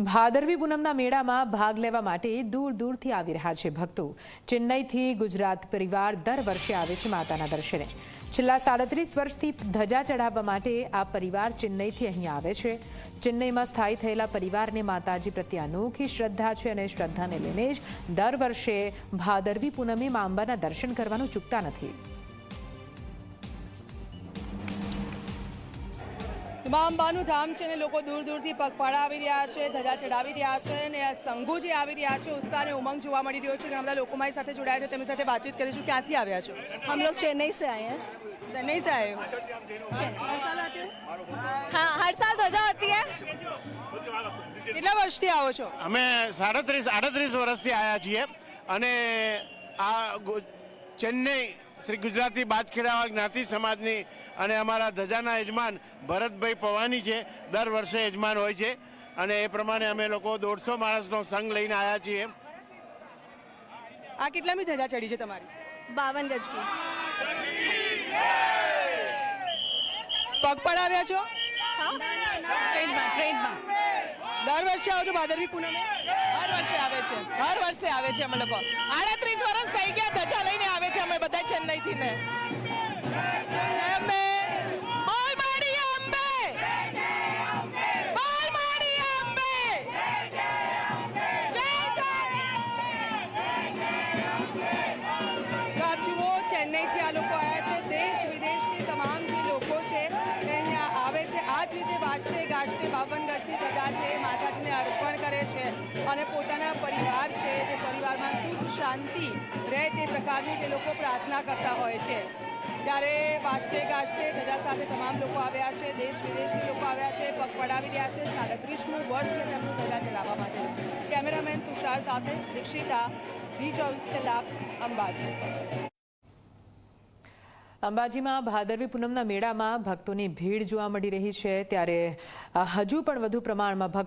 ભાદરવી પૂનમના મેળામાં ભાગ લેવા માટે દૂર દૂરથી આવી રહ્યા છે ભક્તો। ચેન્નઈથી ગુજરાત પરિવાર દર વર્ષે આવે છે માતાના દર્શને। છેલ્લા 37 વર્ષથી ધજા ચઢાવવા માટે આ પરિવાર ચેન્નઈથી અહીં આવે છે। ચેન્નઈમાં સ્થાયી થયેલા પરિવારને માતાજી પ્રત્યે અનોખી શ્રદ્ધા છે અને શ્રદ્ધાને લઈને જ દર વર્ષે ભાદરવી પૂનમે મા અંબાના દર્શન કરવાનું ચૂકતા નથી। મા અંબાનું ધામ છે ને લોકો દૂર દૂરથી પગપાળા આવી રહ્યા છે, ધજા ચડાવી રહ્યા છે ને સંઘો જે આવી રહ્યા છે, ઉત્સાહ અને ઉમંગ જોવા મળી રહ્યો છે। ઘણા બધા લોકો મારી સાથે જોડાયા છે, તેમની સાથે વાતચીત કરીશું। ક્યાંથી આવ્યા છો? हम लोग चेन्नई से आए हैं। चेन्नई से आए हो? हाँ, हर साल ध्वजा होती है। કેટલા વર્ષથી આવો છો? અમે 38 વર્ષથી આવ્યા છીએ અને આ ચેન્નઈ શ્રી ગુજરાતી બાજખેડાવાળા જ્ઞાતિ સમાજની અને અમારા ધજાના યજમાન ભરતભાઈ પવાની છે। દર વર્ષે યજમાન હોય છે અને એ પ્રમાણે અમે લોકો 150 માણસનો સંઘ લઈને આવ્યા છીએ। આ કેટલામી ધજા ચડી છે તમારી? 52 गज की। પગપાળા આવ્યા છો? ट्रेन में। દર વર્ષે આવો છો ભાદરવી પૂનમે? હર વર્ષે આવે છે અમે લોકો 38 વર્ષ થઈ ગયા ધજા લઈને આવે છે અમે બધા ચેન્નઈથી ને અંબે બોલ માડી અંબે બોલ માડી અંબે તો આપ જુઓ ચેન્નઈથી આ લોકો આવ્યા છે। દેશ વિદેશથી તમામ જે લોકો છે એ અહીંયા આવે છે। આ જ રીતે વાજતે ગાજતે 52 ગજની ધજા છે એ માતાજીને અર્પણ કરે છે અને પોતાના પરિવાર છે તે પરિવારમાં સુખ શાંતિ રહે તે પ્રકારની તે લોકો પ્રાર્થના કરતા હોય છે। ત્યારે વાજતે ગાજતે ધજા સાથે તમામ લોકો આવ્યા છે, દેશ વિદેશથી લોકો આવ્યા છે, પગ પડાવી રહ્યા છે। 37મું વર્ષ છે તેમનું ધજા ચડાવવા માટે। કેમેરામેન તુષાર સાથે દીક્ષિતા, ઝી24 કલાક, અંબાજી। અંબાજીમાં ભાદરવી પૂનમના મેળામાં ભક્તોની ભીડ જોવા મળી રહી છે, ત્યારે હજુ પણ વધુ પ્રમાણમાં ભક્તો